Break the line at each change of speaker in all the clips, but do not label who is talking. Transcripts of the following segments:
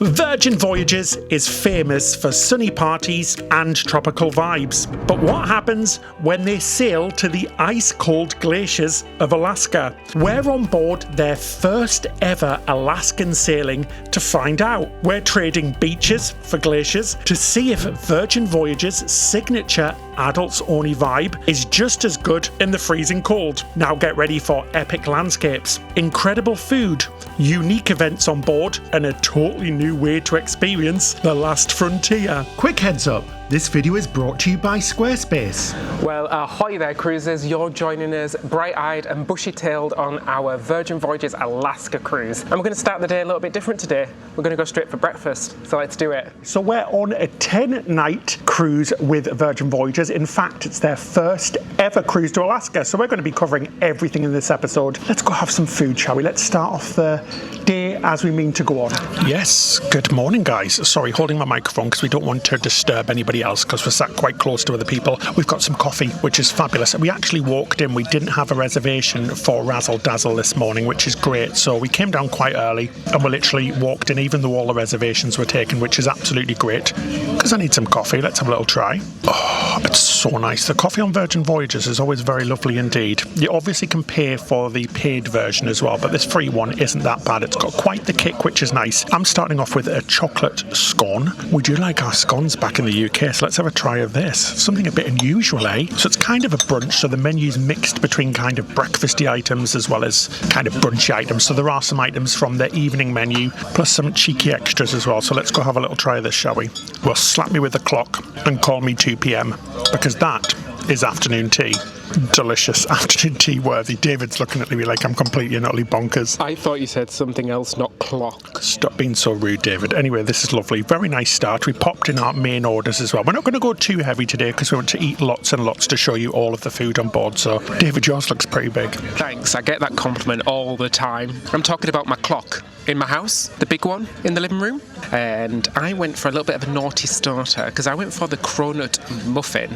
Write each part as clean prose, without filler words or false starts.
Virgin Voyages is famous for sunny parties and tropical vibes. But what happens when they sail to the ice-cold glaciers of Alaska? We're on board their first ever Alaskan sailing to find out. We're trading beaches for glaciers to see if Virgin Voyages' signature adults-only vibe is just as good in the freezing cold. Now get ready for epic landscapes, incredible food, unique events on board, and a totally new way to experience the last frontier.
Quick heads up, this video is brought to you by Squarespace.
Well, ahoy there cruisers, you're joining us bright-eyed and bushy-tailed on our Virgin Voyages Alaska cruise. And we're going to start the day a little bit different today. We're going to go straight for breakfast, so let's do it.
So we're on a 10-night cruise with Virgin Voyages. In fact, it's their first ever cruise to Alaska, so we're going to be covering everything in this episode. Let's go have some food, shall we? Let's start off the day as we mean to go on.
Yes, good morning guys. Sorry, holding my microphone because we don't want to disturb anybody else because we're sat quite close to other people. We've got some coffee, which is fabulous. We actually walked in, we didn't have a reservation for Razzle Dazzle this morning, which is great. So we came down quite early and we literally walked in even though all the reservations were taken, which is absolutely great because I need some coffee. Let's have a little try. Oh, it's so nice. The coffee on Virgin Voyages is always very lovely indeed. You obviously can pay for the paid version as well, but this free one isn't that bad. It's got quite the kick, which is nice. I'm starting off with a chocolate scone. We do like our scones back in the UK, so let's have a try of this. Something a bit unusual, eh? So it's kind of a brunch, so the menu's mixed between kind of breakfasty items as well as kind of brunchy items. So there are some items from the evening menu, plus some cheeky extras as well. So let's go have a little try of this, shall we? Well, slap me with the clock and call me 2 p.m. because that is afternoon tea. Delicious afternoon tea worthy. David's looking at me like I'm completely and utterly bonkers.
I thought you said something else, not clock.
Stop being so rude, David. Anyway, this is lovely. Very nice start. We popped in our main orders as well. We're not going to go too heavy today because we want to eat lots and lots to show you all of the food on board. So, David, yours looks pretty big.
Thanks, I get that compliment all the time. I'm talking about my clock in my house, the big one in the living room. And I went for a little bit of a naughty starter because I went for the cronut muffin.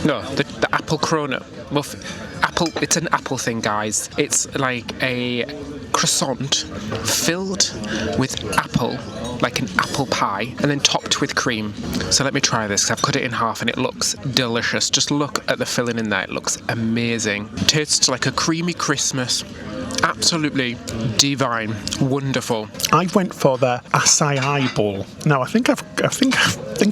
No, the apple cronut muffin. Apple, it's an apple thing, guys. It's like a croissant filled with apple, like an apple pie, and then topped with cream. So let me try this because I've cut it in half and it looks delicious. Just look at the filling in there, it looks amazing. Tastes like a creamy Christmas. Absolutely divine, wonderful.
I went for the acai bowl. Now I think I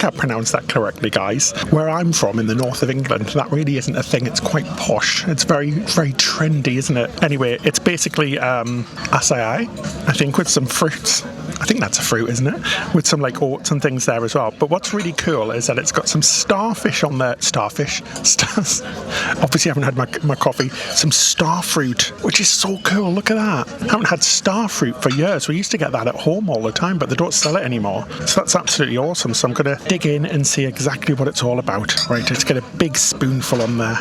pronounced that correctly, guys. Where I'm from in the north of England, that really isn't a thing. It's quite posh. It's very, very trendy, isn't it? Anyway, it's basically acai, I think, with some fruits. I think that's a fruit, isn't it? With some like oats and things there as well. But what's really cool is that it's got some starfish on there. Starfish? Stars. Obviously I haven't had my coffee. Some star fruit, which is so cool. Look at that. I haven't had star fruit for years. We used to get that at home all the time, but they don't sell it anymore. So that's absolutely awesome. So I'm going to dig in and see exactly what it's all about. Right, let's get a big spoonful on there.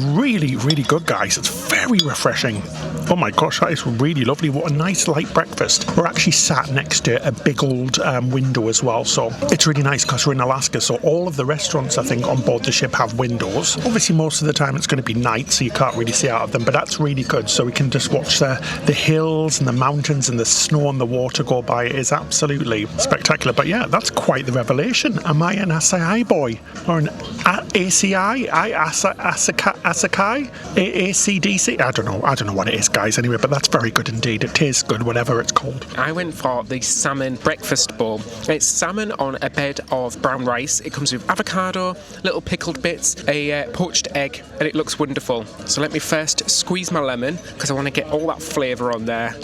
Really, really good, guys. It's very refreshing. Oh my gosh, that is really lovely. What a nice light breakfast. We're actually sat next to a big old window as well, so it's really nice because we're in Alaska, so all of the restaurants I think on board the ship have windows. Obviously most of the time it's going to be night, so you can't really see out of them, but that's really good, so we can just watch the hills and the mountains and the snow and the water go by. It is absolutely spectacular. But yeah, that's quite the revelation. Am I an acai boy or an ACI? Asakai? ACDC? I don't know what it is, guys, anyway, but that's very good indeed. It tastes good, whatever it's called.
I went for the salmon breakfast bowl. It's salmon on a bed of brown rice. It comes with avocado, little pickled bits, a poached egg, and it looks wonderful. So let me first squeeze my lemon because I want to get all that flavour on there.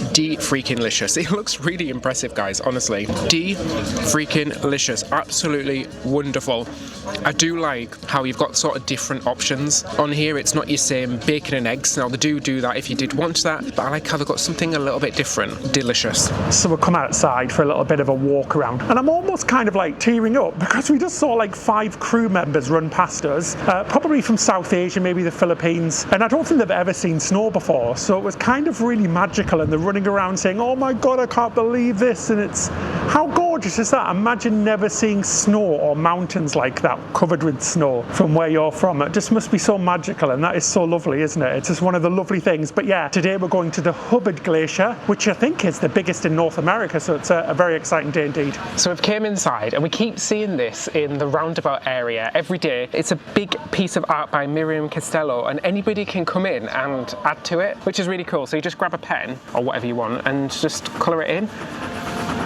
Freaking-licious. It looks really impressive, guys, honestly. Freaking-licious. Absolutely wonderful. I do like how you've got sort of different options on here. It's not your same bacon and eggs. Now, they do that if you did want that, but I like how they've got something a little bit different. Delicious.
So we'll come outside for a little bit of a walk around, and I'm almost kind of like tearing up because we just saw like 5 crew members run past us, probably from South Asia, maybe the Philippines, and I don't think they've ever seen snow before, so it was kind of really magical, and they're running around saying, oh my god, I can't believe this, and it's how gorgeous gorgeous is that? Imagine never seeing snow or mountains like that covered with snow from where you're from. It just must be so magical, and that is so lovely, isn't it? It's just one of the lovely things. But yeah, today we're going to the Hubbard Glacier, which I think is the biggest in North America, so it's a very exciting day indeed.
So we've came inside and we keep seeing this in the roundabout area every day. It's a big piece of art by Miriam Costello, and anybody can come in and add to it, which is really cool. So you just grab a pen or whatever you want and just colour it in.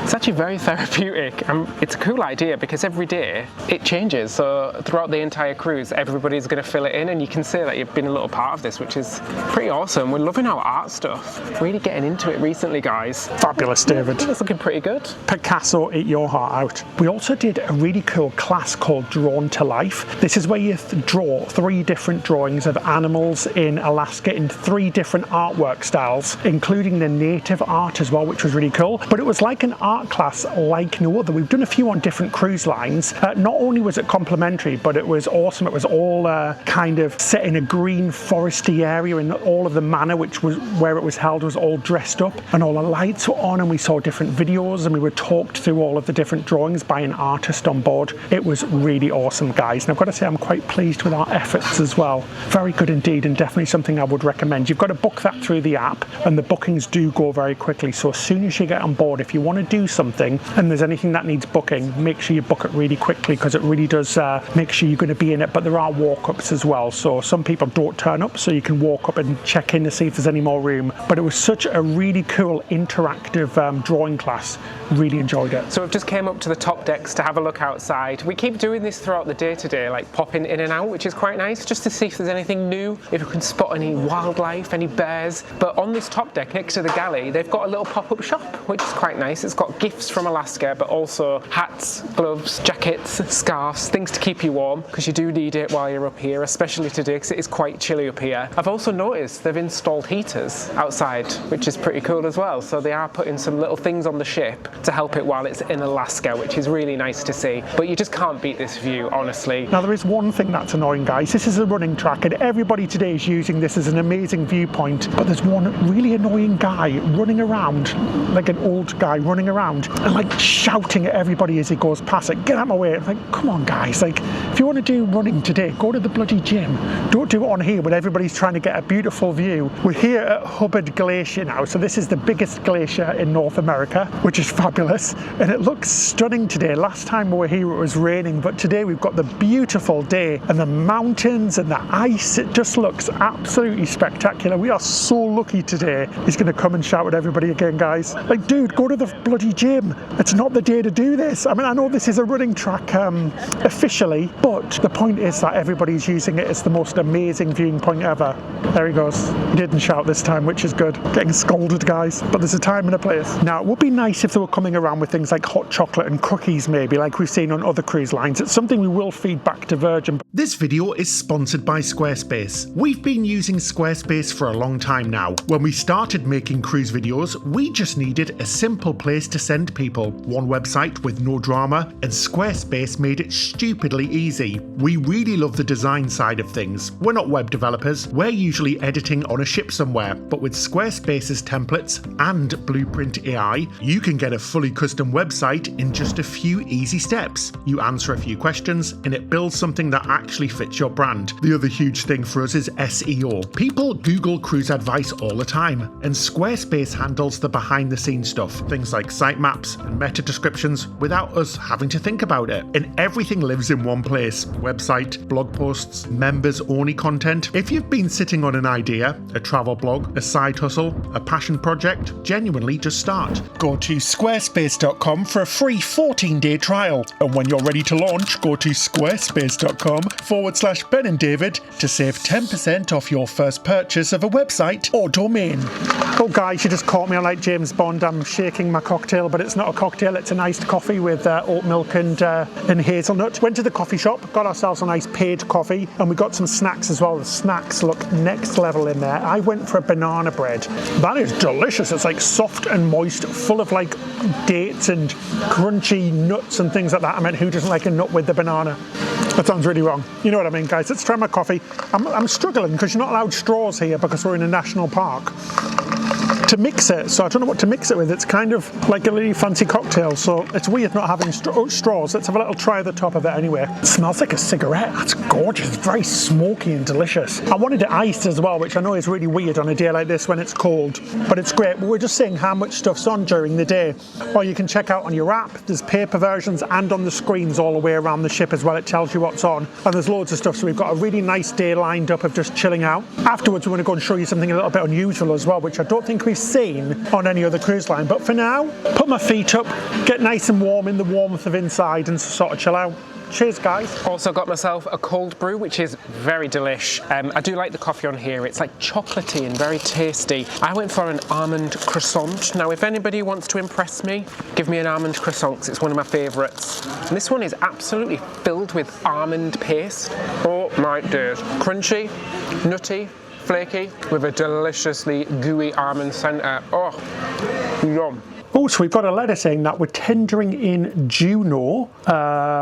It's actually very therapeutic. It's a cool idea because every day it changes. So throughout the entire cruise, everybody's going to fill it in, and you can see that you've been a little part of this, which is pretty awesome. We're loving our art stuff. Really getting into it recently, guys.
Fabulous, David.
It's looking pretty good.
Picasso, eat your heart out. We also did a really cool class called Drawn to Life. This is where you draw 3 different drawings of animals in Alaska in 3 different artwork styles, including the native art as well, which was really cool. But it was like an art class like no other. We've done a few on different cruise lines. Not only was it complimentary, but it was awesome. It was all kind of set in a green foresty area, and all of the manor, which was where it was held, was all dressed up, and all the lights were on, and we saw different videos, and we were talked through all of the different drawings by an artist on board. It was really awesome, guys, and I've got to say I'm quite pleased with our efforts as well. Very good indeed, and definitely something I would recommend. You've got to book that through the app, and the bookings do go very quickly, so as soon as you get on board, if you want to do something and there's anything that needs booking, make sure you book it really quickly, because it really does make sure you're going to be in it. But there are walk-ups as well, so some people don't turn up, so you can walk up and check in to see if there's any more room. But it was such a really cool interactive drawing class. Really enjoyed it.
So we've just came up to the top decks to have a look outside. We keep doing this throughout the day today, like popping in and out, which is quite nice, just to see if there's anything new, if we can spot any wildlife, any bears. But on this top deck next to the galley, they've got a little pop-up shop, which is quite nice. It's got gifts from Alaska, but also hats, gloves, jackets, scarves, things to keep you warm, because you do need it while you're up here, especially today because it is quite chilly up here. I've also noticed they've installed heaters outside, which is pretty cool as well. So they are putting some little things on the ship to help it while it's in Alaska, which is really nice to see. But you just can't beat this view, honestly.
Now there is one thing that's annoying, guys. This is a running track, and everybody today is using this as an amazing viewpoint, but there's one really annoying guy running around, like an old guy running around and like shouting at everybody as he goes past it, get out of my way. It's like, come on guys, like if you want to do running today, go to the bloody gym. Don't do it on here when everybody's trying to get a beautiful view. We're here at Hubbard Glacier now, so this is the biggest glacier in North America, which is fabulous, and it looks stunning today. Last time we were here it was raining, but today we've got the beautiful day and the mountains and the ice. It just looks absolutely spectacular. We are so lucky today. He's going to come and shout at everybody again, guys. Like, dude, go to the bloody gym. It's not the day to do this. I mean, I know this is a running track officially, but the point is that everybody's using it. It's the most amazing viewing point ever. There he goes. He didn't shout this time, which is good. Getting scolded, guys, but there's a time and a place. Now, it would be nice if they were coming around with things like hot chocolate and cookies, maybe, like we've seen on other cruise lines. It's something we will feed back to Virgin.
This video is sponsored by Squarespace. We've been using Squarespace for a long time now. When we started making cruise videos, we just needed a simple place to send people. One website with no drama, and Squarespace made it stupidly easy. We really love the design side of things. We're not web developers, we're usually editing on a ship somewhere, but with Squarespace's templates and Blueprint AI, you can get a fully custom website in just a few easy steps. You answer a few questions and it builds something that actually fits your brand. The other huge thing for us is SEO. People Google cruise advice all the time, and Squarespace handles the behind the scenes stuff, things like sitemaps and meta descriptions, without us having to think about it. And everything lives in one place. Website, blog posts, members only content. If you've been sitting on an idea, a travel blog, a side hustle, a passion project, genuinely just start.
Go to squarespace.com for a free 14-day trial. And when you're ready to launch, go to squarespace.com/Ben and David to save 10% off your first purchase of a website or domain. Oh guys, you just caught me on like James Bond. I'm shaking my cocktail, but it's not a cocktail, it's an iced coffee with oat milk and hazelnut. Went to the coffee shop, got ourselves a nice paid coffee, and we got some snacks as well. The snacks look next level in there. I went for a banana bread. That is delicious. It's like soft and moist, full of like dates and crunchy nuts and things like that. I mean, who doesn't like a nut with the banana? That sounds really wrong. You know what I mean, guys? Let's try my coffee. I'm struggling because you're not allowed straws here because we're in a national park. to mix it. So I don't know what to mix it with. It's kind of like a really fancy cocktail. So it's weird not having straws. Let's have a little try of the top of it anyway. It smells like a cigarette. That's gorgeous. It's very smoky and delicious. I wanted it iced as well, which I know is really weird on a day like this when it's cold, but it's great. We're just saying how much stuff's on during the day, or you can check out on your app. There's paper versions and on the screens all the way around the ship as well. It tells you what's on, and there's loads of stuff. So we've got a really nice day lined up of just chilling out. Afterwards, we're going to go and show you something a little bit unusual as well, which I don't think we've seen on any other cruise line. But for now, put my feet up, get nice and warm in the warmth of inside, and sort of chill out. Cheers, guys.
Also got myself a cold brew, which is very delish. I do like the coffee on here. It's like chocolatey and very tasty. I went for an almond croissant. Now, if anybody wants to impress me, give me an almond croissant, 'cause it's one of my favourites. And this one is absolutely filled with almond paste. Oh my days. Crunchy, nutty, flaky, with a deliciously gooey almond centre. Oh, yum.
Oh, so we've got a letter saying that we're tendering in Juneau,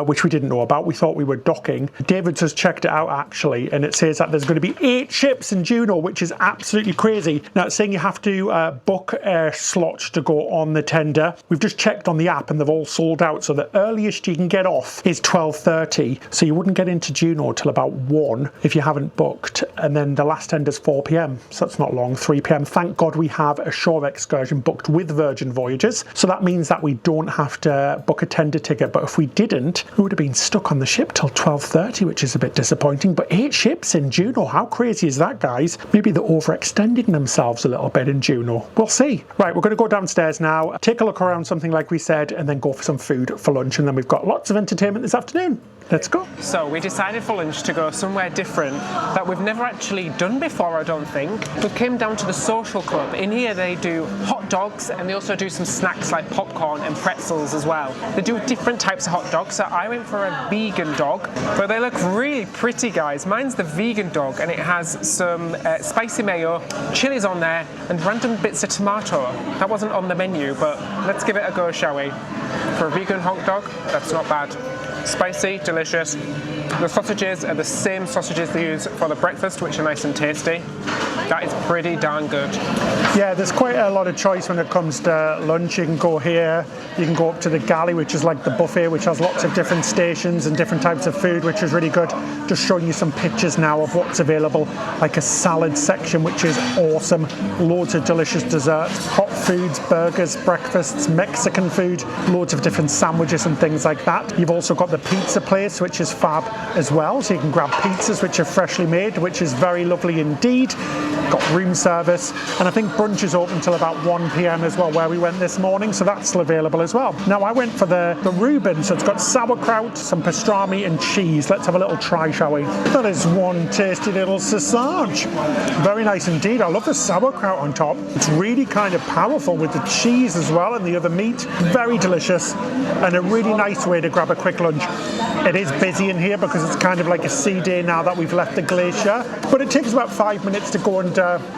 which we didn't know about. We thought we were docking. David's has checked it out actually, and it says that there's going to be 8 ships in Juneau, which is absolutely crazy. Now it's saying you have to book a slot to go on the tender. We've just checked on the app and they've all sold out. So the earliest you can get off is 12:30. So you wouldn't get into Juneau till about 1 if you haven't booked. And then the last tender's 4 p.m. So that's not long, 3 p.m. Thank God we have a shore excursion booked with Virgin Voyages. So that means that we don't have to book a tender ticket. But if we didn't, we would have been stuck on the ship till 12:30, which is a bit disappointing. But 8 ships in Juneau, how crazy is that, guys? Maybe they're overextending themselves a little bit in Juneau. We'll see. Right, we're going to go downstairs now, take a look around something like we said, and then go for some food for lunch. And then we've got lots of entertainment this afternoon. Let's go.
So we decided for lunch to go somewhere different that we've never actually done before, I don't think. We came down to the Social Club. In here they do hot dogs and they also do some snacks like popcorn and pretzels as well. They do different types of hot dogs. So I went for a vegan dog, but they look really pretty, guys. Mine's the vegan dog and it has some spicy mayo, chilies on there, and random bits of tomato. That wasn't on the menu, but let's give it a go, shall we? For a vegan hot dog, that's not bad. Spicy, delicious. The sausages are the same sausages they use for the breakfast, which are nice and tasty. That is pretty darn good.
Yeah, there's quite a lot of choice when it comes to lunch. You can go here, you can go up to the galley, which is like the buffet, which has lots of different stations and different types of food, which is really good. Just showing you some pictures now of what's available, like a salad section, which is awesome. Loads of delicious desserts, hot foods, burgers, breakfasts, Mexican food, loads of different sandwiches and things like that. You've also got the pizza place, which is fab as well. So you can grab pizzas, which are freshly made, which is very lovely indeed. Got room service, and I think brunch is open until about 1 p.m. as well, where we went this morning, so that's still available as well. Now I went for the Reuben, so it's got sauerkraut, some pastrami and cheese. Let's have a little try, shall we? That is one tasty little sausage. Very nice indeed. I love the sauerkraut on top. It's really kind of powerful with the cheese as well and the other meat. Very delicious and a really nice way to grab a quick lunch. It is busy in here because it's kind of like a sea day now that we've left the Glacier, but it takes about 5 minutes to go and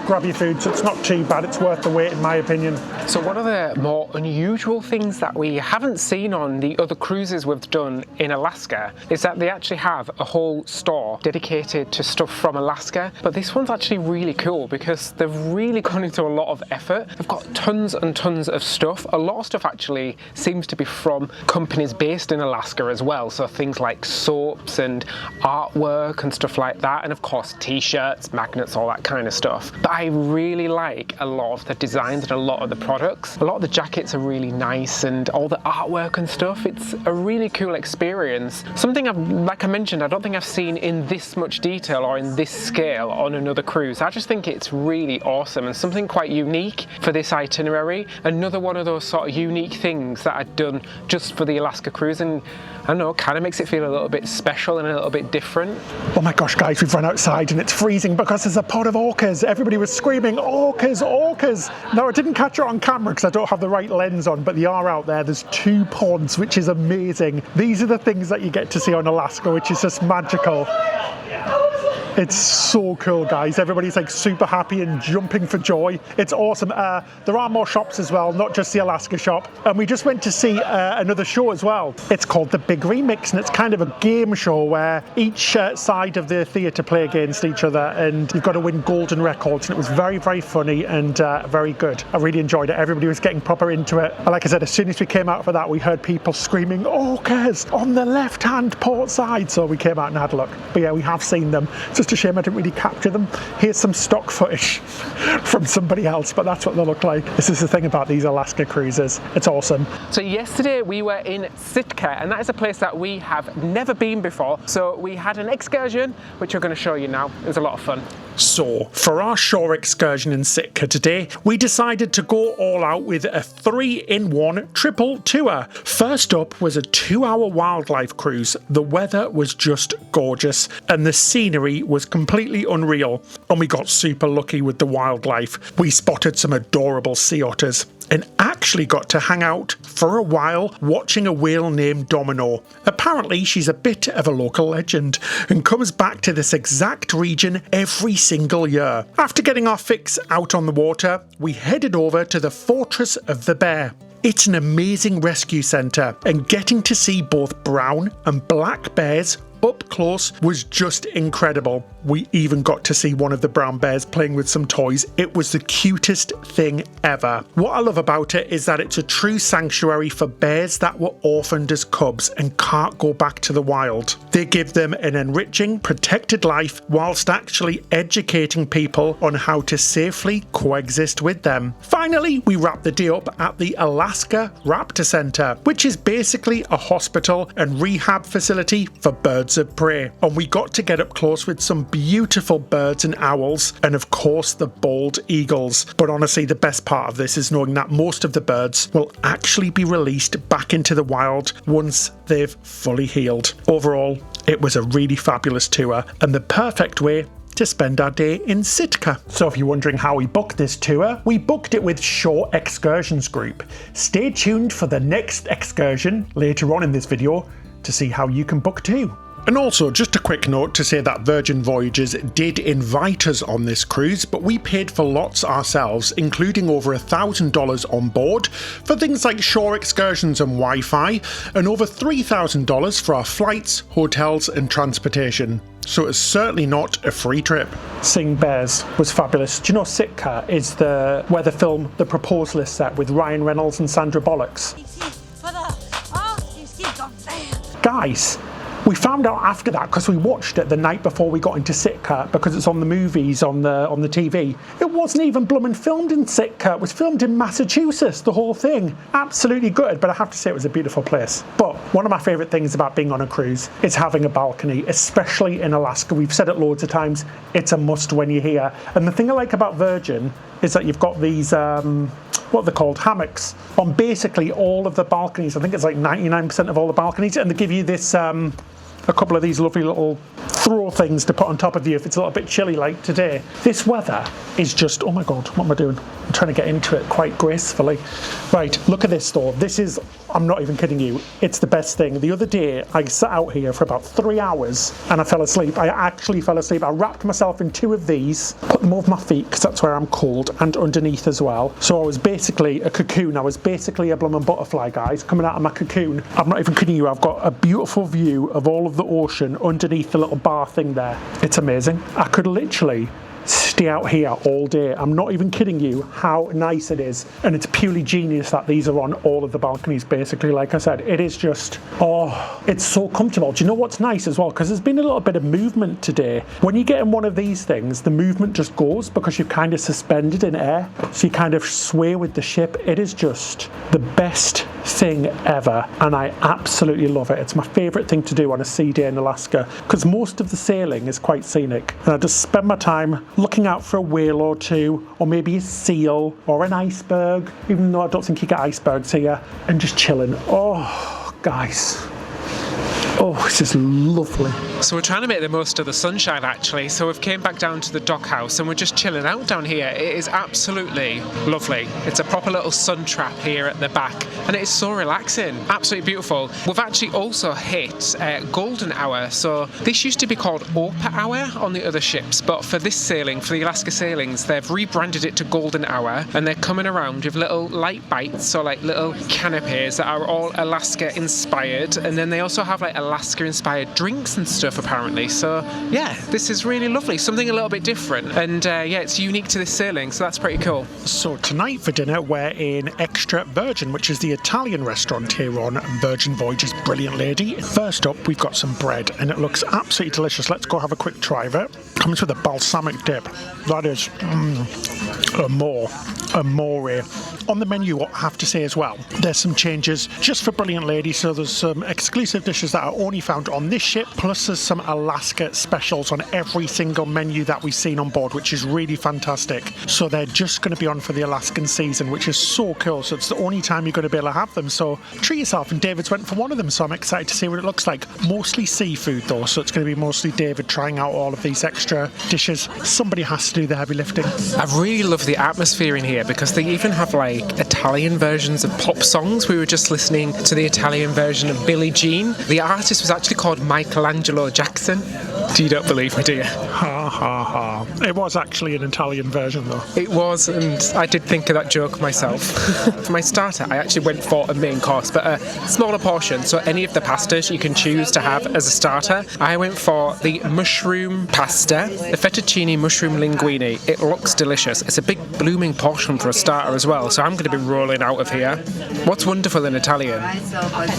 grab your food, so it's not too bad. It's worth the wait in my opinion.
So one of the more unusual things that we haven't seen on the other cruises we've done in Alaska is that they actually have a whole store dedicated to stuff from Alaska, but this one's actually really cool because they've really gone into a lot of effort. They've got tons and tons of stuff. A lot of stuff actually seems to be from companies based in Alaska as well, so things like soaps and artwork and stuff like that, and of course t-shirts, magnets, all that kind of stuff. But I really like a lot of the designs and a lot of the products. A lot of the jackets are really nice and all the artwork and stuff. It's a really cool experience. Something like I mentioned, I don't think I've seen in this much detail or in this scale on another cruise. I just think it's really awesome and something quite unique for this itinerary. Another one of those sort of unique things that I'd done just for the Alaska cruise, and I don't know, kind of makes it feel a little bit special and a little bit different.
Oh my gosh, guys, we've run outside and it's freezing because there's a pod of orcas. Everybody was screaming, orcas, orcas. Now, I didn't catch it on camera because I don't have the right lens on, but they are out there. There's 2 pods, which is amazing. These are the things that you get to see on Alaska, which is just magical. It's so cool, guys. Everybody's like super happy and jumping for joy. It's awesome. There are more shops as well, not just the Alaska shop. And we just went to see another show as well. It's called The Big Remix, and it's kind of a game show where each side of the theatre play against each other, and you've got to win golden records. And it was very, very funny and very good. I really enjoyed it. Everybody was getting proper into it. And like I said, as soon as we came out for that, we heard people screaming, "Orcas on the left-hand port side." So we came out and had a look. But yeah, we have seen them. It's just a shame I didn't really capture them. Here's some stock footage from somebody else, but that's what they look like. This is the thing about these Alaska cruises. It's awesome.
So yesterday we were in Sitka, and that is a place that we have never been before. So we had an excursion, which we're going to show you now. It was a lot of fun.
So, for our shore excursion in Sitka today, we decided to go all out with a 3-in-1 triple tour. First up was a 2-hour wildlife cruise. The weather was just gorgeous and the scenery was completely unreal. And we got super lucky with the wildlife. We spotted some adorable sea otters and actually got to hang out for a while watching a whale named Domino. Apparently she's a bit of a local legend and comes back to this exact region every single year. After getting our fix out on the water, we headed over to the Fortress of the Bear. It's an amazing rescue centre, and getting to see both brown and black bears up close was just incredible. We even got to see one of the brown bears playing with some toys. It was the cutest thing ever. What I love about it is that it's a true sanctuary for bears that were orphaned as cubs and can't go back to the wild. They give them an enriching, protected life whilst actually educating people on how to safely coexist with them. Finally, we wrapped the day up at the Alaska Raptor Center, which is basically a hospital and rehab facility for birds of prey. And we got to get up close with some beautiful birds and owls, and of course the bald eagles. But honestly, the best part of this is knowing that most of the birds will actually be released back into the wild once they've fully healed. Overall, it was a really fabulous tour and the perfect way to spend our day in Sitka. So if you're wondering how we booked this tour, we booked it with Shore Excursions Group. Stay tuned for the next excursion later on in this video to see how you can book too. And also, just a quick note to say that Virgin Voyages did invite us on this cruise, but we paid for lots ourselves, including over $1,000 on board for things like shore excursions and Wi-Fi, and over $3,000 for our flights, hotels and transportation. So it's certainly not a free trip. Seeing bears was fabulous. Do you know Sitka is where the film The Proposal is set with Ryan Reynolds and Sandra Bullock? Guys, we found out after that because we watched it the night before we got into Sitka because it's on the movies on the TV. It wasn't even bloomin' filmed in Sitka. It was filmed in Massachusetts, the whole thing. Absolutely good, but I have to say it was a beautiful place. But one of my favourite things about being on a cruise is having a balcony, especially in Alaska. We've said it loads of times. It's a must when you're here. And the thing I like about Virgin is that you've got these what they're called, hammocks on basically all of the balconies. I think it's like 99% of all the balconies, and they give you this a couple of these lovely little throw things to put on top of you if it's a little bit chilly like today. This weather is just, oh my god, what am I doing? I'm trying to get into it quite gracefully. Right, look at this though. This is, I'm not even kidding you, it's the best thing. The other day I sat out here for about 3 hours and I fell asleep. I actually fell asleep. I wrapped myself in 2 of these, put them over my feet because that's where I'm cold, and underneath as well. So I was basically a cocoon. I was basically a bloomin' butterfly, guys, coming out of my cocoon. I'm not even kidding you. I've got a beautiful view of all of the ocean underneath the little bar thing there. It's amazing. I could literally stay out here all day. I'm not even kidding you how nice it is. And it's purely genius that these are on all of the balconies, basically. Like I said, it is just, oh, it's so comfortable. Do you know what's nice as well? Because there's been a little bit of movement today. When you get in one of these things, the movement just goes because you're kind of suspended in air. So you kind of sway with the ship. It is just the best thing ever. And I absolutely love it. It's my favourite thing to do on a sea day in Alaska because most of the sailing is quite scenic. And I just spend my time looking out for a whale or two, or maybe a seal or an iceberg, even though I don't think you get icebergs here, and just chilling. Oh, guys,
Oh, this is lovely.
So we're trying to make the most of the sunshine actually, so we've came back down to the dock house and we're just chilling out down here. It is absolutely lovely. It's a proper little sun trap here at the back and it is so relaxing, absolutely beautiful. We've actually also hit golden hour, so this used to be called Opal hour on the other ships, but for this sailing, for the Alaska sailings, they've rebranded it to golden hour and they're coming around with little light bites, so like little canapes that are all Alaska inspired, and then they also have like Alaska inspired drinks and stuff apparently. So yeah, this is really lovely, something a little bit different, and yeah, it's unique to this sailing, so that's pretty cool.
So tonight for dinner we're in Extra Virgin, which is the Italian restaurant here on Virgin Voyages. Brilliant lady. First up we've got some bread and it looks absolutely delicious. Let's go have a quick try of it. Comes with a balsamic dip. That is amore. On the menu, I have to say as well, there's some changes just for Brilliant Lady. So there's some exclusive dishes that are only found on this ship, plus there's some Alaska specials on every single menu that we've seen on board, which is really fantastic. So they're just going to be on for the Alaskan season, which is so cool. So it's the only time you're going to be able to have them. So treat yourself, and David's went for one of them, so I'm excited to see what it looks like. Mostly seafood though, so it's going to be mostly David trying out all of these extra dishes. Somebody has to do the heavy lifting.
I really love the atmosphere in here because they even have like Italian versions of pop songs. We were just listening to the Italian version of Billie Jean. The artist was actually called Michelangelo Jackson. You don't believe me, do you?
Ha ha ha. It was actually an Italian version though.
It was, and I did think of that joke myself. For my starter, I actually went for a main course, but a smaller portion, so any of the pastas you can choose to have as a starter. I went for the mushroom pasta, the fettuccine mushroom linguine. It looks delicious. It's a big blooming portion for a starter as well, so I'm going to be rolling out of here. What's wonderful in Italian?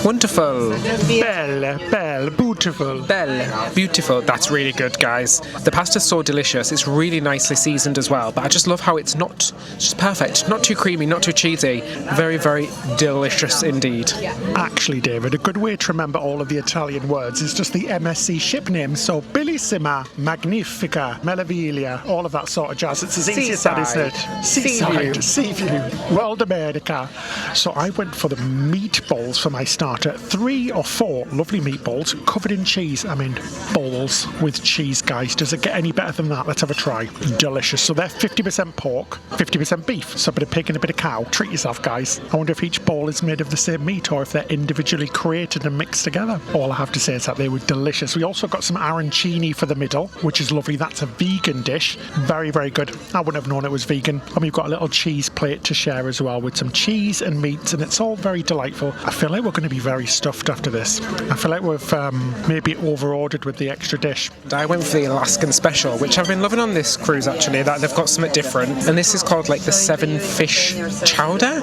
Wonderful.
Belle, beautiful.
Belle, beautiful. That's really good, guys. The pasta's so delicious. It's really nicely seasoned as well, but I just love how it's just perfect. Not too creamy, not too cheesy. Very, very delicious indeed.
Actually, David, a good way to remember all of the Italian words is just the MSC ship name. So, Bellissima, Magnifica, Meraviglia, all of that sort of jazz. It's as easy as that, isn't it? Seaside, Seaview, World America. So I went for the meatballs for my starter. 3 or 4 lovely meatballs covered in cheese. I mean, balls with cheese, guys. Does it get any better than that? Let's have a try. Delicious. So they're 50% pork, 50% beef. So a bit of pig and a bit of cow. Treat yourself, guys. I wonder if each ball is made of the same meat or if they're individually created and mixed together. All I have to say is that they were delicious. We also got some arancini for the middle, which is lovely. That's a vegan dish. Very, very good. I wouldn't have known it was vegan. And we've got a little cheese plate to share as well with some cheese and meats, and it's all very delightful. I feel like we're going to be very stuffed after this. I feel like we've maybe over-ordered with the extra dish.
I went for the Alaskan special, which I've been loving on this cruise actually, that they've got something different, and this is called like the 7 fish chowder.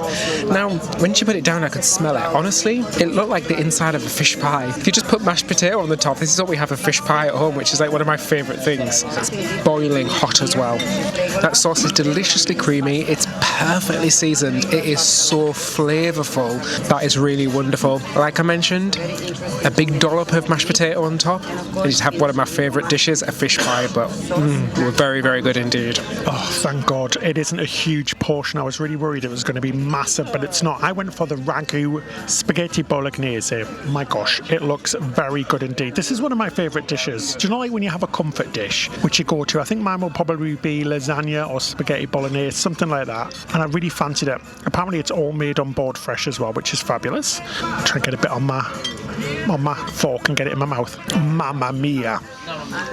Now, when she put it down I could smell it. Honestly, it looked like the inside of a fish pie. If you just put mashed potato on the top, this is what we have a fish pie at home, which is like one of my favourite things. It's boiling hot as well. That sauce is deliciously creamy, it's perfectly seasoned, it is so flavourful. That is really wonderful. Like I mentioned, a big dollop of mashed potato on top, and just have one of my favourite dishes, a fish pie, but we're very, very good indeed.
Oh, thank God. It isn't a huge portion. I was really worried it was going to be massive, but it's not. I went for the ragu spaghetti bolognese. My gosh, it looks very good indeed. This is one of my favourite dishes. Do you know, like when you have a comfort dish, which you go to? I think mine will probably be lasagna or spaghetti bolognese, something like that. And I really fancied it. Apparently it's all made on board fresh as well, which is fabulous. I'll try and get a bit on my fork and get it in my mouth. Mamma mia.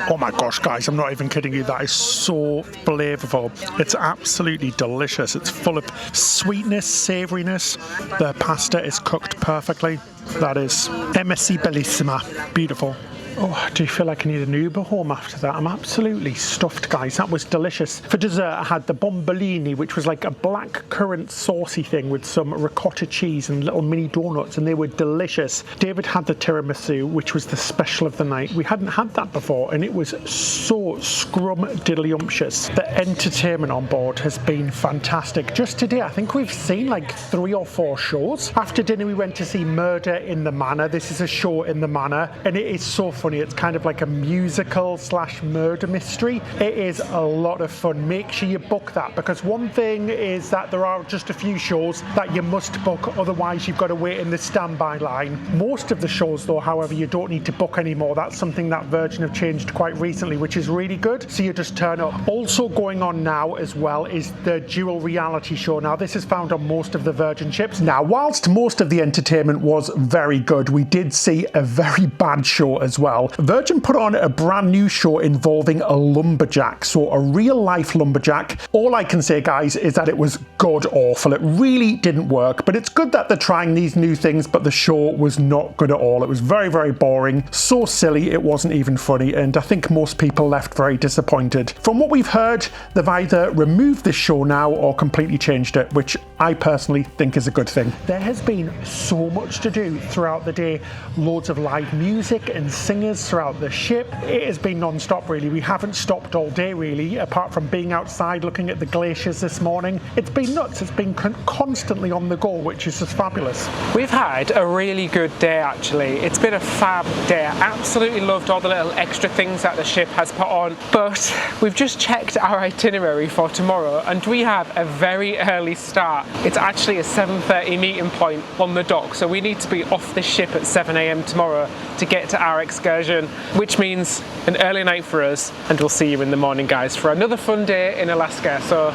Oh my gosh, guys, I'm not even kidding you. That is so flavourful. It's absolutely delicious. It's full of sweetness, savouriness. The pasta is cooked perfectly. That is MSC Bellissima. Beautiful. Oh, do you feel like I need an Uber home after that? I'm absolutely stuffed, guys. That was delicious. For dessert, I had the bombolini, which was like a black currant saucy thing with some ricotta cheese and little mini donuts, and they were delicious. David had the tiramisu, which was the special of the night. We hadn't had that before, and it was so scrum-diddlyumptious. The entertainment on board has been fantastic. Just today, I think we've seen like 3 or 4 shows. After dinner, we went to see Murder in the Manor. This is a show in the Manor, and it is so
funny. It's kind of like a musical / murder mystery. It is a lot of fun. Make sure you book that, because one thing is that there are just a few shows that you must book, otherwise you've got to wait in the standby line. Most of the shows though, however, you don't need to book anymore. That's something that Virgin have changed quite recently, which is really good. So you just turn up. Also going on now as well is the dual reality show. Now this is found on most of the Virgin ships. Now whilst most of the entertainment was very good, we did see a very bad show as well. Virgin put on a brand new show involving a lumberjack, so a real life lumberjack. All I can say, guys, is that it was god awful. It really didn't work, but it's good that they're trying these new things, but the show was not good at all. It was very, very boring, so silly it wasn't even funny, and I think most people left very disappointed. From what we've heard, they've either removed this show now or completely changed it, which I personally think is a good thing. There has been so much to do throughout the day. Loads of live music and singers throughout the ship. It has been non-stop really. We haven't stopped all day really, apart from being outside looking at the glaciers this morning. It's been nuts. It's been constantly on the go, which is just fabulous.
We've had a really good day actually. It's been a fab day. I absolutely loved all the little extra things that the ship has put on, but we've just checked our itinerary for tomorrow and we have a very early start. It's actually a 7:30 meeting point on the dock, so we need to be off the ship at 7 a.m. tomorrow to get to our excursion, which means an early night for us, and we'll see you in the morning, guys, for another fun day in Alaska. So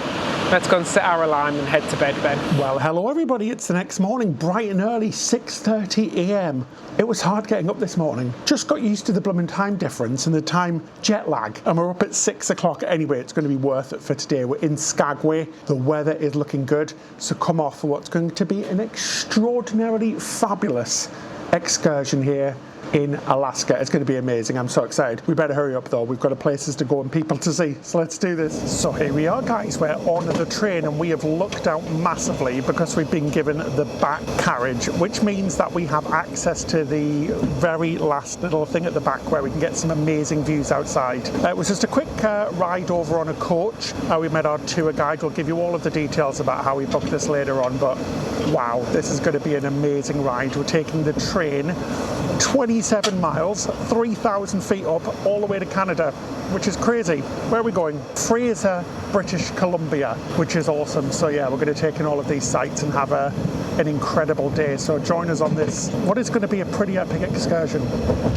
let's go and set our alarm and head to bed, Ben.
Well, hello everybody, it's the next morning, bright and early, 6:30 a.m. It was hard getting up this morning. Just got used to the blooming time difference and the time jet lag, and we're up at 6 o'clock anyway. It's going to be worth it for today. We're in Skagway, the weather is looking good, so come off for what's going to be an extraordinarily fabulous excursion here in Alaska. It's going to be amazing. I'm so excited. We better hurry up though. We've got places to go and people to see. So let's do this. So here we are, guys. We're on the train and we have lucked out massively because we've been given the back carriage, which means that we have access to the very last little thing at the back where we can get some amazing views outside. It was just a quick ride over on a coach. We met our tour guide. We'll give you all of the details about how we booked this later on, but wow, this is going to be an amazing ride. We're taking the train 27 miles, 3,000 feet up, all the way to Canada, which is crazy. Where are we going? Fraser, British Columbia, which is awesome. So yeah, we're going to take in all of these sites and have an incredible day. So join us on this, what is going to be a pretty epic excursion.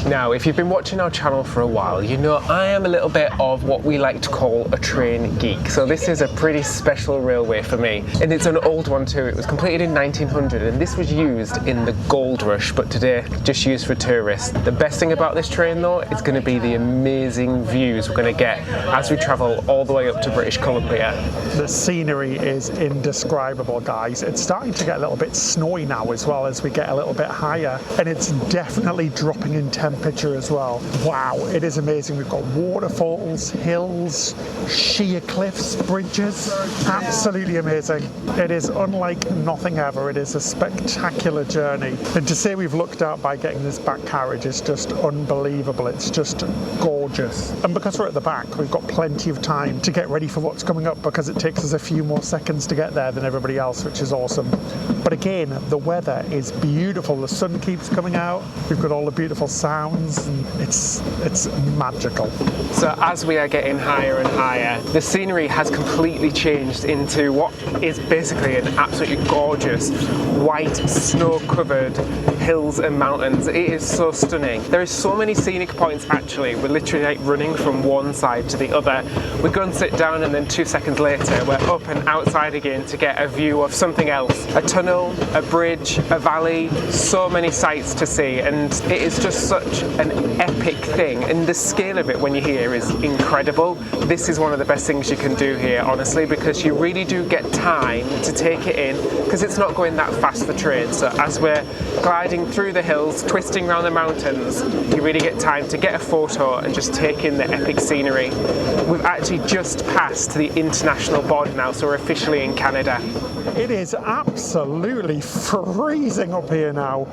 Now, if you've been watching our channel for a while, you know I am a little bit of what we like to call a train geek. So this is a pretty special railway for me. And it's an old one too. It was completed in 1900 and this was used in the gold rush, but today just used for tourists. The best thing about this train though, it's going to be the amazing views we're going to get as we travel all the way up to British Columbia.
The scenery is indescribable, guys. It's starting to get a little bit snowy now as well as we get a little bit higher, and it's definitely dropping in temperature as well. Wow, it is amazing. We've got waterfalls, hills, sheer cliffs, bridges. Absolutely amazing. It is unlike nothing ever. It is a spectacular journey, and to say we've looked out by getting this back carriage is just unbelievable. It's just gorgeous, and because we're at the back, we've got plenty of time to get ready for what's coming up, because it takes us a few more seconds to get there than everybody else, which is awesome. But again, the weather is beautiful. The sun keeps coming out. We've got all the beautiful sounds, and it's magical.
So as we are getting higher and higher, the scenery has completely changed into what is basically an absolutely gorgeous white snow-covered hills and mountains. It is so stunning. There is so many scenic points actually. We're literally like running from one side to the other. We go and sit down and then 2 seconds later we're up and outside again to get a view of something else. A tunnel, a bridge, a valley, so many sights to see, and it is just such an epic thing, and the scale of it when you're here is incredible. This is one of the best things you can do here, honestly, because you really do get time to take it in, because it's not going that fast, the train. So as we're gliding through the hills, twisting around the mountains, you really get time to get a photo and just take in the epic scenery. We've actually just passed the international border now, so we're officially in Canada.
It is absolutely freezing up here now.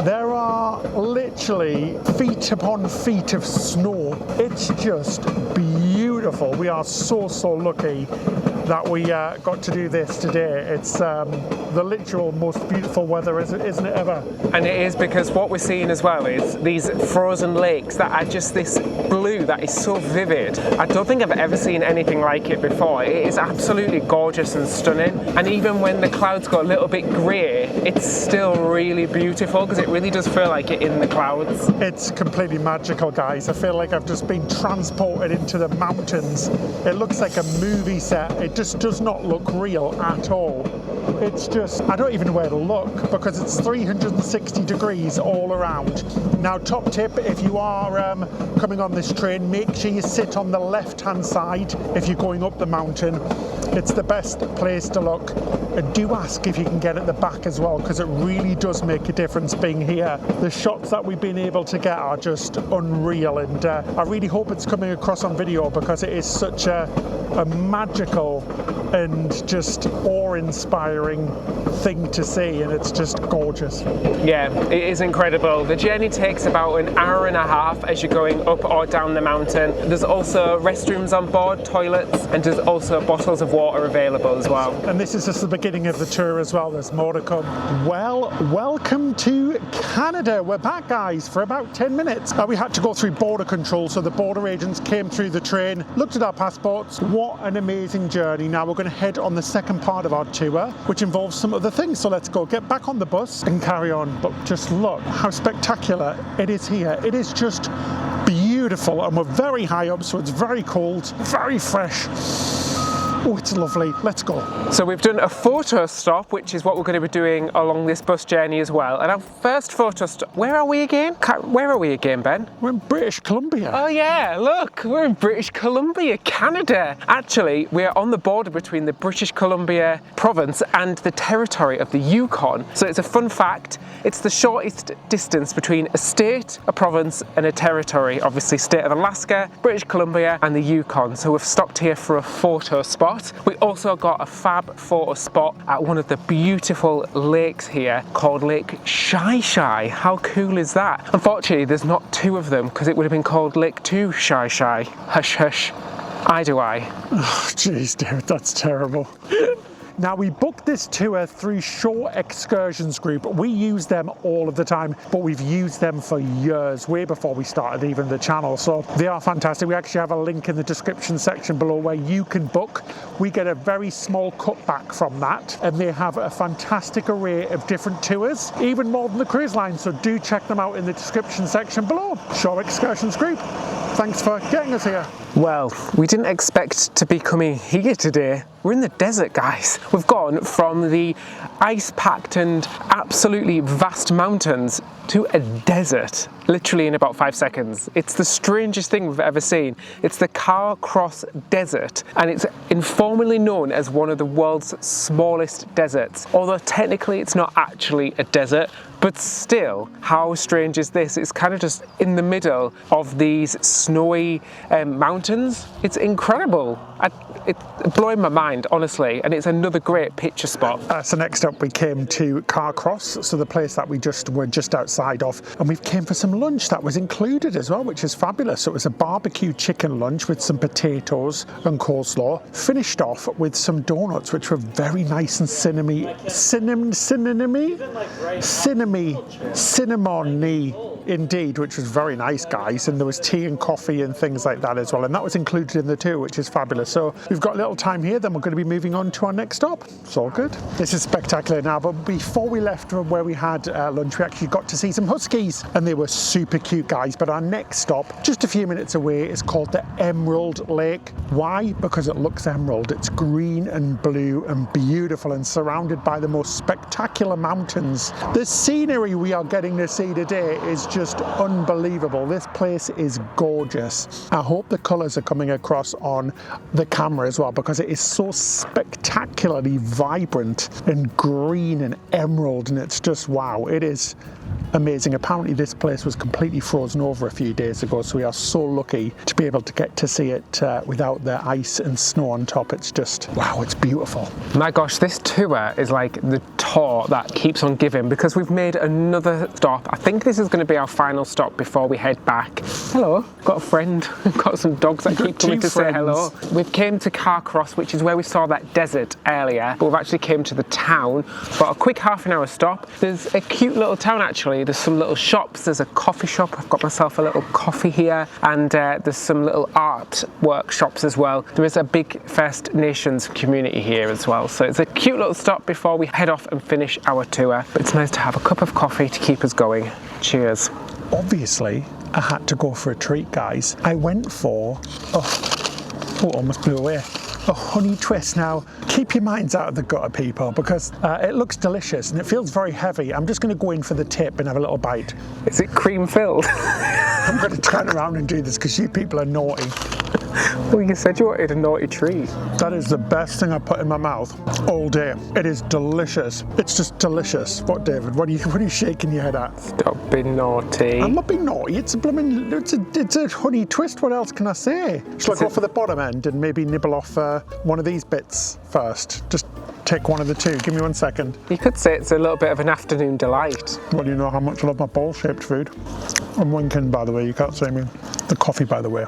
There are literally feet upon feet of snow. It's just beautiful. beautiful. We are so lucky that we got to do this today. It's the literal most beautiful weather, isn't it ever?
And it is, because what we're seeing as well is these frozen lakes that are just this blue that is so vivid. I don't think I've ever seen anything like it before. It is absolutely gorgeous and stunning. And even when the clouds go a little bit grey, it's still really beautiful, because it really does feel like it in the clouds.
It's completely magical, guys. I feel like I've just been transported into the mountains. It looks like a movie set. It just does not look real at all. It's just, I don't even know where to look, because it's 360 degrees all around. Now, top tip, if you are coming on this train, make sure you sit on the left-hand side if you're going up the mountain. It's the best place to look. And do ask if you can get at the back as well, because it really does make a difference being here. The shots that we've been able to get are just unreal, and I really hope it's coming across on video, because it is such a magical and just awe-inspiring thing to see, and it's just gorgeous.
Yeah, it is incredible. The journey takes about an hour and a half as you're going up or down the mountain. There's also restrooms on board, toilets, and there's also bottles of water available as well.
And this is just the beginning of the tour as well. There's more to come. Well, welcome to Canada. We're back, guys, for about 10 minutes. We had to go through border control, so the border agents came through the train, looked at our passports. What an amazing journey. Now we're going to head on the second part of our tour, which involves some other things. So let's go get back on the bus and carry on. But just look how spectacular it is here. It is just beautiful, and we're very high up, so it's very cold, very fresh. Oh, it's lovely. Let's go.
So we've done a photo stop, which is what we're going to be doing along this bus journey as well. And our first photo stop, where are we again? Where are we again, Ben?
We're in British Columbia.
Oh yeah, look, we're in British Columbia, Canada. Actually, we're on the border between the British Columbia province and the territory of the Yukon. So it's a fun fact. It's the shortest distance between a state, a province, and a territory. Obviously, state of Alaska, British Columbia, and the Yukon. So we've stopped here for a photo spot. We also got a fab photo spot at one of the beautiful lakes here called Lake Shy. How cool is that? Unfortunately, there's not two of them, because it would have been called Lake 2 Shy. Hush hush. I do I.
Oh, jeez, dude, that's terrible. Now, we booked this tour through Shore Excursions Group. We use them all of the time, but we've used them for years, way before we started even the channel. So they are fantastic. We actually have a link in the description section below where you can book. We get a very small cutback from that, and they have a fantastic array of different tours, even more than the cruise line. So do check them out in the description section below. Shore Excursions Group. Thanks for getting us here.
Well, we didn't expect to be coming here today. We're in the desert, guys. We've gone from the ice-packed and absolutely vast mountains to a desert, literally in about 5 seconds. It's the strangest thing we've ever seen. It's the Carcross Desert, and it's informally known as one of the world's smallest deserts. Although technically it's not actually a desert, but still, how strange is this? It's kind of just in the middle of these snowy mountains. It's incredible. It's blowing my mind, honestly, and it's another great picture spot.
So next up we came to Carcross, so the place that we were just outside of, and we came for some lunch that was included as well, which is fabulous. So it was a barbecue chicken lunch with some potatoes and coleslaw, finished off with some donuts, which were very nice and cinnamony indeed, which was very nice, guys. And there was tea and coffee and things like that as well, and that was included in the tour, which is fabulous. So we've got a little time here, then we're going to be moving on to our next stop. It's all good. This is spectacular now, but before we left from where we had lunch, we actually got to see some huskies, and they were super cute, guys. But our next stop, just a few minutes away, is called the Emerald Lake. Why? Because it looks emerald. It's green and blue and beautiful, and surrounded by the most spectacular mountains. The scenery we are getting to see today is just unbelievable. This place is gorgeous. I hope the colours are coming across on the camera as well, because it is so spectacularly vibrant and green and emerald, and it's just wow. It is amazing. Apparently this place was completely frozen over a few days ago, so we are so lucky to be able to get to see it without the ice and snow on top. It's just wow, it's beautiful.
My gosh, this tour is like the tour that keeps on giving, because we've made another stop. I think this is going to be our final stop before we head back. Hello, got a friend. We've got some dogs that keep coming to say hello. We've came to Carcross, which is where we saw that desert earlier, but we've actually came to the town for a quick half-an-hour stop. There's a cute little town actually. There's some little shops. There's a coffee shop. I've got myself a little coffee here, and there's some little art workshops as well. There is a big First Nations community here as well, so it's a cute little stop before we head off and finish our tour. But it's nice to have a cup of coffee to keep us going. Cheers.
Obviously, I had to go for a treat, guys. I went for, almost blew away, a honey twist. Now, keep your minds out of the gutter, people, because it looks delicious and it feels very heavy. I'm just going to go in for the tip and have a little bite.
Is it cream filled?
I'm going to turn around and do this because you people are naughty.
Well, you said you wanted a naughty treat.
That is the best thing I've put in my mouth all day. It is delicious. It's just delicious. What, David? What are you shaking your head at?
Stop being naughty.
I'm not being naughty. It's a honey twist. What else can I say? Shall I go for the bottom end and maybe nibble off one of these bits first? Just take one of the two. Give me 1 second.
You could say it's a little bit of an afternoon delight.
Well, you know how much I love my ball-shaped food. I'm winking, by the way. You can't see me. The coffee, by the way.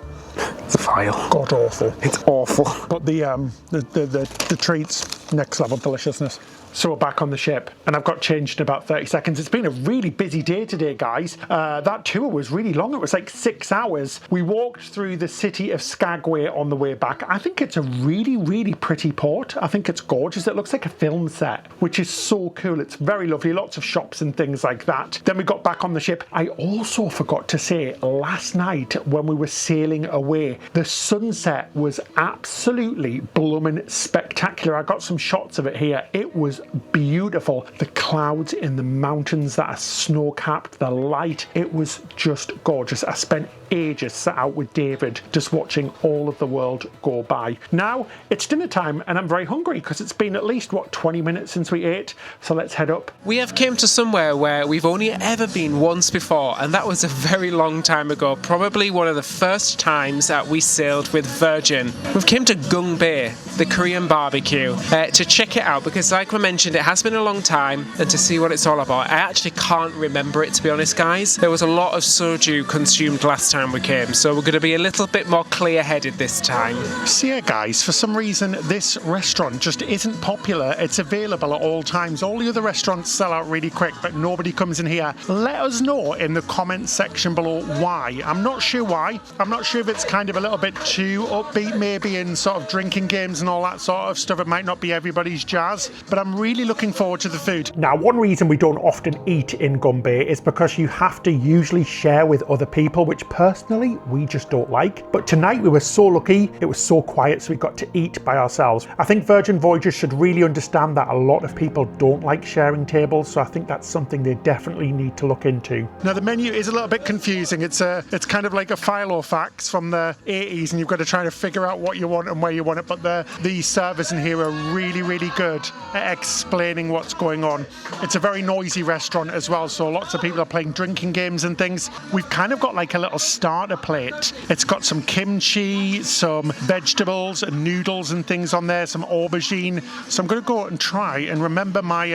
It's vile.
God awful.
It's awful.
But the treats, next level deliciousness. So we're back on the ship, and I've got changed in about 30 seconds. It's been a really busy day today, guys. That tour was really long. It was like 6 hours. We walked through the city of Skagway on the way back. I think it's a really, really pretty port. I think it's gorgeous. It looks like a film set, which is so cool. It's very lovely. Lots of shops and things like that. Then we got back on the ship. I also forgot to say, last night when we were sailing away, the sunset was absolutely blooming spectacular. I got some shots of it here. It was beautiful. The clouds in the mountains that are snow-capped, the light, it was just gorgeous. I spent ages sat out with David just watching all of the world go by. Now it's dinner time and I'm very hungry because it's been at least 20 minutes since we ate, so let's head up.
We have came to somewhere where we've only ever been once before, and that was a very long time ago, probably one of the first times that we sailed with Virgin. We've came to Gung Bay, the Korean barbecue, to check it out because like we mentioned, it has been a long time, and to see what it's all about. I actually can't remember it, to be honest, guys. There was a lot of soju consumed last time we came, so we're going to be a little bit more clear-headed this time.
So yeah, guys, for some reason this restaurant just isn't popular. It's available at all times. All the other restaurants sell out really quick, but nobody comes in here. Let us know in the comments section below why. I'm not sure why. I'm not sure if it's kind of a little bit too upbeat maybe in sort of drinking games and all that sort of stuff. It might not be everybody's jazz, but I'm really looking forward to the food. Now, one reason we don't often eat in Gung Bay is because you have to usually share with other people, which personally we just don't like. But tonight we were so lucky, it was so quiet, so we got to eat by ourselves. I think Virgin Voyages should really understand that a lot of people don't like sharing tables, so I think that's something they definitely need to look into. Now the menu is a little bit confusing. It's kind of like a Filofax from the 80s, and you've got to try to figure out what you want and where you want it, but the servers in here are really, really good at explaining what's going on. It's a very noisy restaurant as well, so lots of people are playing drinking games and things. We've kind of got like a little starter plate. It's got some kimchi, some vegetables and noodles and things on there, some aubergine. So I'm going to go and try and remember my...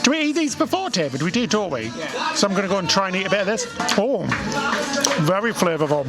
Do we eat these before, David? We do, don't we? Yeah. So I'm going to go and try and eat a bit of this. Oh, very flavourful.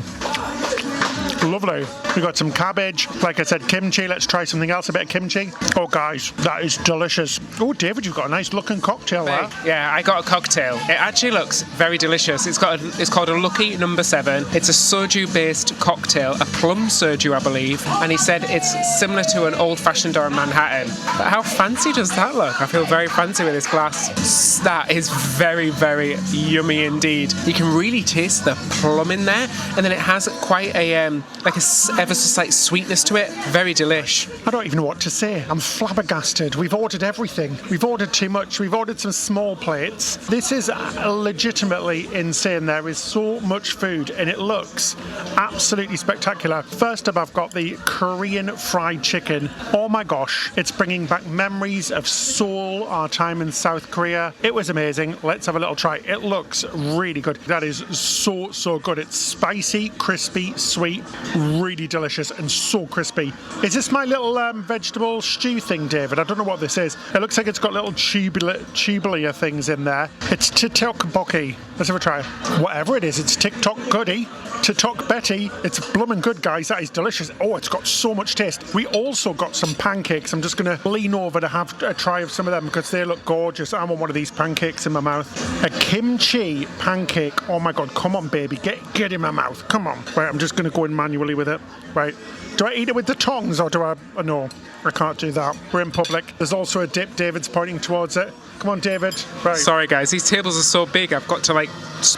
Lovely. We got some cabbage, like I said, kimchi. Let's try something else, a bit of kimchi. Oh guys, that is delicious. Oh David, you've got a nice looking cocktail there.
Yeah, I got a cocktail. It actually looks very delicious. It's called a Lucky Number 7. It's a soju based cocktail, a plum soju I believe, and he said it's similar to an old fashioned or a Manhattan. But how fancy does that look? I feel very fancy with this glass. That is very, very yummy indeed. You can really taste the plum in there, and then it has quite a like a ever so slight sweetness to it. Very delish.
I don't even know what to say. I'm flabbergasted. We've ordered everything. We've ordered too much. We've ordered some small plates. This is legitimately insane. There is so much food and it looks absolutely spectacular. First up, I've got the Korean fried chicken. Oh my gosh, it's bringing back memories of Seoul, our time in South Korea. It was amazing. Let's have a little try. It looks really good. That is so good. It's spicy, crispy, sweet, really delicious and so crispy. Is this my little vegetable stew thing, David? I don't know what this is.
It looks like it's got little tubular things in there. It's tteokbokki. Let's have a try. Whatever it is, it's TikTok goodie. Tteok Betty. It's bloomin' good, guys. That is delicious. Oh, it's got so much taste. We also got some pancakes. I'm just going to lean over to have a try of some of them because they look gorgeous. I want one of these pancakes in my mouth. A kimchi pancake. Oh my God, come on, baby. Get in my mouth. Come on. Right, I'm just going to go in manually with it. Right. Do I eat it with the tongs or do I... no, I can't do that. We're in public. There's also a dip. David's pointing towards it. Come on, David. Right.
Sorry, guys. These tables are so big. I've got to, like,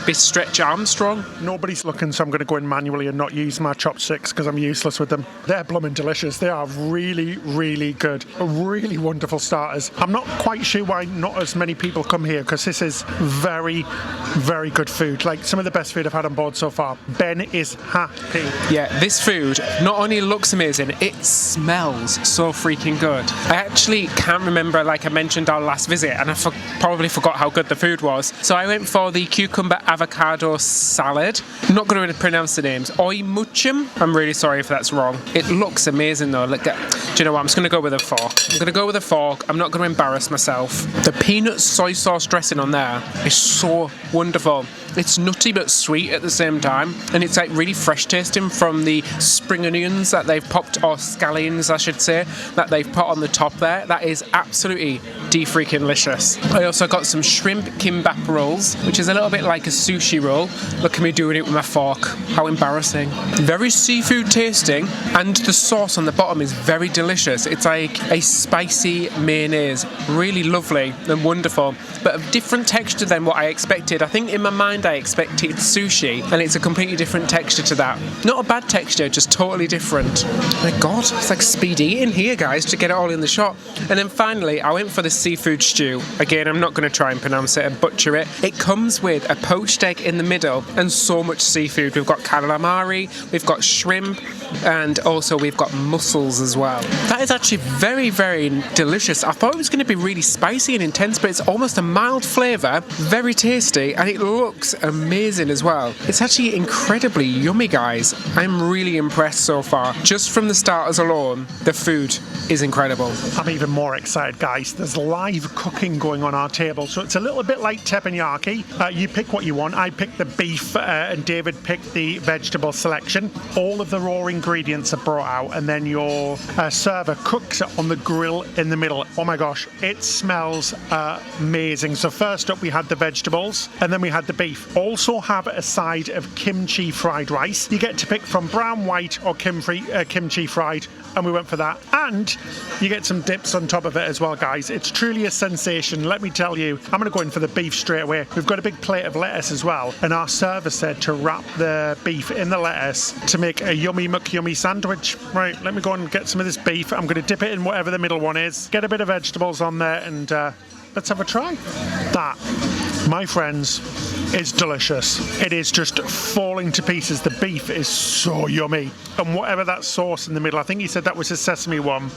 be stretch Armstrong.
Nobody's looking, so I'm going to go in manually and not use my chopsticks because I'm useless with them. They're blooming delicious. They are really, really good. Really wonderful starters. I'm not quite sure why not as many people come here because this is very, very good food. Like, some of the best food I've had on board so far. Ben is happy.
Yeah, this food not only looks amazing, it smells so freaking good. I actually can't remember, like I mentioned our last visit, and I probably forgot how good the food was. So I went for the cucumber avocado salad. I'm not going to pronounce the names. Oimuchum. I'm really sorry if that's wrong. It looks amazing though. Look at, do you know what? I'm just going to go with a fork. I'm going to go with a fork. I'm not going to embarrass myself. The peanut soy sauce dressing on there is so wonderful. It's nutty but sweet at the same time, and it's like really fresh tasting from the spring onions that they've popped, or scallions I should say, that they've put on the top there. That is absolutely de-freaking-licious. I also got some shrimp kimbap rolls, which is a little bit like a sushi roll. Look at me doing it with my fork. How embarrassing. Very seafood tasting, and the sauce on the bottom is very delicious. It's like a spicy mayonnaise. Really lovely and wonderful, but of different texture than what I expected. I think in my mind I expected sushi, and it's a completely different texture to that. Not a bad texture, just totally different. Oh my God, it's like speed eating here, guys, to get it all in the shot. And then finally, I went for the seafood stew. Again, I'm not going to try and pronounce it and butcher it. It comes with a poached egg in the middle and so much seafood. We've got calamari, we've got shrimp, and also we've got mussels as well. That is actually very, very delicious. I thought it was going to be really spicy and intense, but it's almost a mild flavour, very tasty, and it looks amazing as well. It's actually incredibly yummy, guys. I'm really impressed so far. Just from the starters alone, the food is incredible.
I'm even more excited, guys. There's live cooking going on our table, so it's a little bit like teppanyaki. You pick what you want. I picked the beef and David picked the vegetable selection. All of the raw ingredients are brought out, and then your server cooks it on the grill in the middle. Oh my gosh, it smells amazing. So first up we had the vegetables, and then we had the beef. Also have a side of kimchi fried rice. You get to pick from brown, white, or kimchi fried, and we went for that. And you get some dips on top of it as well, guys. It's truly a sensation, let me tell you. I'm going to go in for the beef straight away. We've got a big plate of lettuce as well, and our server said to wrap the beef in the lettuce to make a yummy McYummy sandwich. Right, let me go and get some of this beef. I'm going to dip it in whatever the middle one is, get a bit of vegetables on there, and let's have a try. That, my friends, is delicious. It is just falling to pieces. The beef is so yummy, and whatever that sauce in the middle, I think he said that was a sesame one,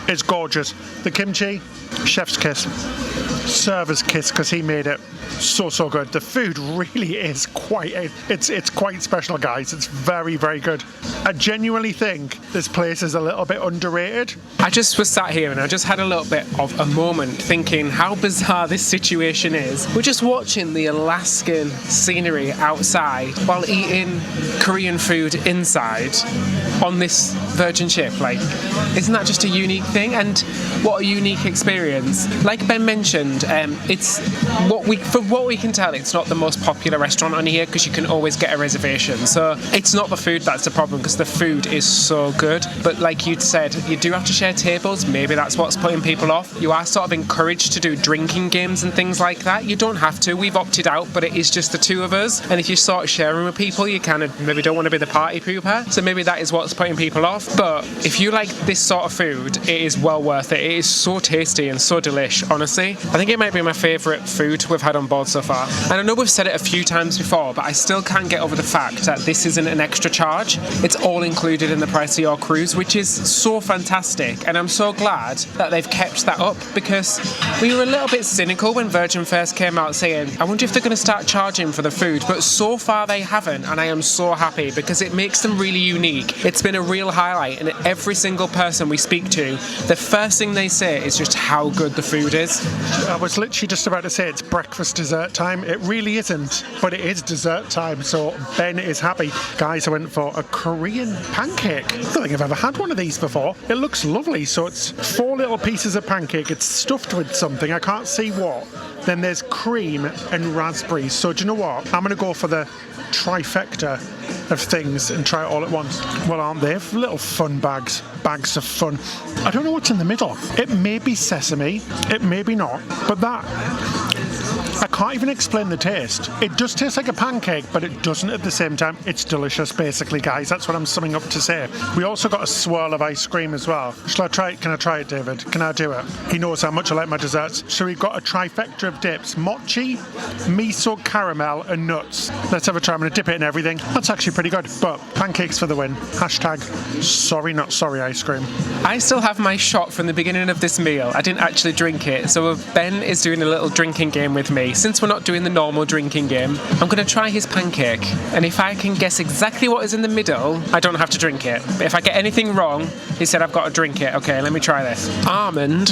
is gorgeous. The kimchi, chef's kiss, server's kiss, because he made it so good. The food really is it's quite special, guys. It's very, very good. I genuinely think this place is a little bit underrated.
I just was sat here and I just had a little bit of a moment thinking how bizarre this situation is. We're just watching the Alaskan scenery outside while eating Korean food inside on this Virgin ship. Like, isn't that just a unique thing? And what a unique experience. Like Ben mentioned, it's from what we can tell, it's not the most popular restaurant on here because you can always get a reservation. So it's not the food that's the problem, because the food is so good. But like you'd said, you do have to share tables. Maybe that's what's putting people off. You are sort of encouraged to do drinking games and things like that. You don't have to. We've opted out, but it is just the two of us. And if you're sort of sharing with people, you kind of maybe don't want to be the party pooper. So maybe that is what's putting people off. But if you like this sort of food, it is well worth it. It is so tasty and so delish, honestly. I think it might be my favourite food we've had on board so far. And I know we've said it a few times before, but I still can't get over the fact that this isn't an extra charge. It's all included in the price of your cruise, which is so fantastic. And I'm so glad that they've kept that up, because we were a little bit cynical when Virgin first came out saying, I wonder if they're going to start charging for the food. But so far they haven't, and I am so happy because it makes them really unique. It's been a real highlight, and every single person we speak to the first thing they say is just how good the food is.
I was literally just about to say it's breakfast dessert time. It really isn't, but it is dessert time, so Ben is happy. Guys, I went for a Korean pancake. I don't think I've ever had one of these before. It looks lovely. So it's 4 little pieces of pancake. It's stuffed with something. I can't see what. Then there's cream and raspberries. So do you know what? I'm going to go for the trifecta of things and try it all at once. Well, aren't they? Little fun bags of fun. I don't know what's in the middle. It may be sesame, it may be not, but that, I can't even explain the taste. It does taste like a pancake, but it doesn't at the same time. It's delicious, basically, guys. That's what I'm summing up to say. We also got a swirl of ice cream as well. Shall I try it? Can I try it, David? Can I do it? He knows how much I like my desserts. So we've got a trifecta of dips: mochi, miso, caramel, and nuts. Let's have a try. I'm going to dip it in everything. That's actually pretty good, but pancakes for the win. Hashtag sorry, not sorry ice cream.
I still have my shot from the beginning of this meal. I didn't actually drink it, so Ben is doing a little drinking game with me. Since we're not doing the normal drinking game, I'm going to try his pancake, and if I can guess exactly what is in the middle, I don't have to drink it. But if I get anything wrong, he said I've got to drink it. Okay, let me try this. Almond,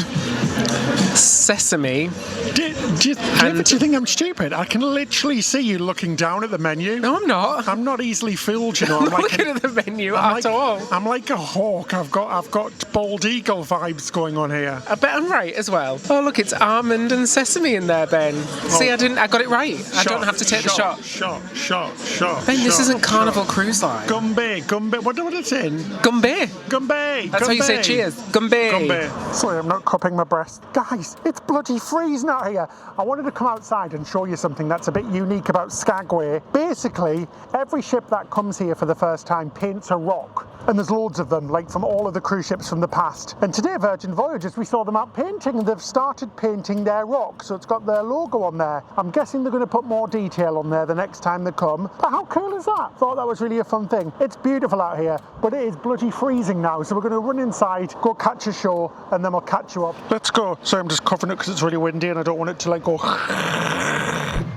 sesame.
Do you think I'm stupid? I can literally see you looking down at the menu.
No, I'm not.
I'm not easily fooled, you know. I'm
not looking at the menu at all.
I'm like a hawk. I've got bald eagle vibes going on here.
I bet I'm right as well. Oh, look, it's almond and sesame in there, Ben. See, I got it right. I don't have to take the shot.
Shot.
Ben, this isn't Carnival Cruise Line.
Gumbe. What it's in?
Gumbe. That's how you say cheers. Gumbe.
Sorry, I'm not cupping my breast. Guys, it's bloody freezing out here. I wanted to come outside and show you something that's a bit unique about Skagway. Basically, every ship that comes here for the first time paints a rock. And there's loads of them, like from all of the cruise ships from the past. And today, Virgin Voyages, we saw them out painting, and they've started painting their rock, so it's got their logo on there. I'm guessing they're going to put more detail on there the next time they come. But how cool is that? Thought that was really a fun thing. It's beautiful out here, but it is bloody freezing now, so we're going to run inside, go catch a show, and then we'll catch you up. Let's go. Sorry, I'm just covering it because it's really windy and I don't want it to like go...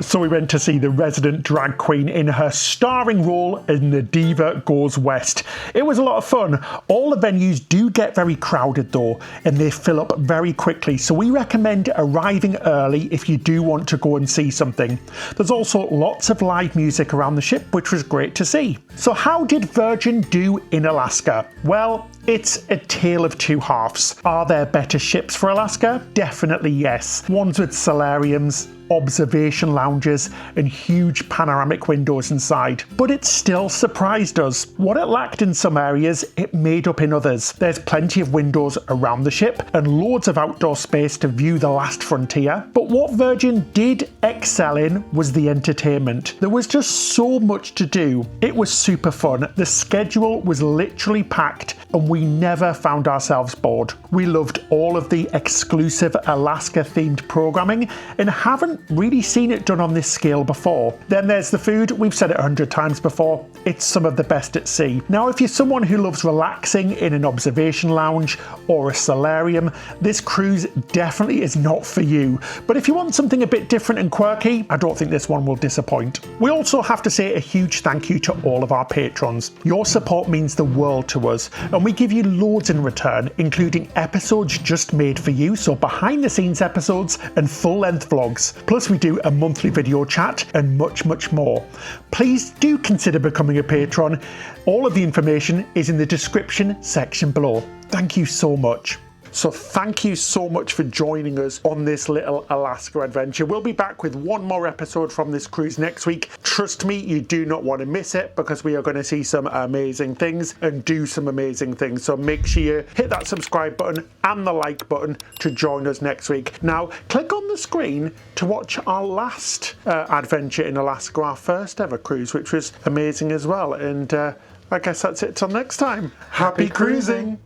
So we went to see the resident drag queen in her starring role in The Diva Goes West. It was a lot of fun. All the venues do get very crowded though, and they fill up very quickly, so we recommend arriving early if you do want to go and see something. There's also lots of live music around the ship, which was great to see. So how did Virgin do in Alaska? Well, it's a tale of two halves. Are there better ships for Alaska? Definitely yes. Ones with solariums, observation lounges, and huge panoramic windows inside. But it still surprised us. What it lacked in some areas, it made up in others. There's plenty of windows around the ship and loads of outdoor space to view the last frontier. But what Virgin did excel in was the entertainment. There was just so much to do. It was super fun. The schedule was literally packed, and we never found ourselves bored. We loved all of the exclusive Alaska themed programming and haven't really seen it done on this scale before. Then there's the food. We've said it 100 times before. It's some of the best at sea. Now, if you're someone who loves relaxing in an observation lounge or a solarium, this cruise definitely is not for you. But if you want something a bit different and quirky, I don't think this one will disappoint. We also have to say a huge thank you to all of our patrons. Your support means the world to us, and we give you loads in return, including episodes just made for you, so behind the scenes episodes and full-length vlogs. Plus we do a monthly video chat and much, much more. Please do consider becoming a patron. All of the information is in the description section below. Thank you so much. So thank you so much for joining us on this little Alaska adventure. We'll be back with one more episode from this cruise next week. Trust me, you do not want to miss it, because we are going to see some amazing things and do some amazing things. So make sure you hit that subscribe button and the like button to join us next week. Now, click on the screen to watch our last adventure in Alaska, our first ever cruise, which was amazing as well. And I guess that's it till next time. Happy cruising!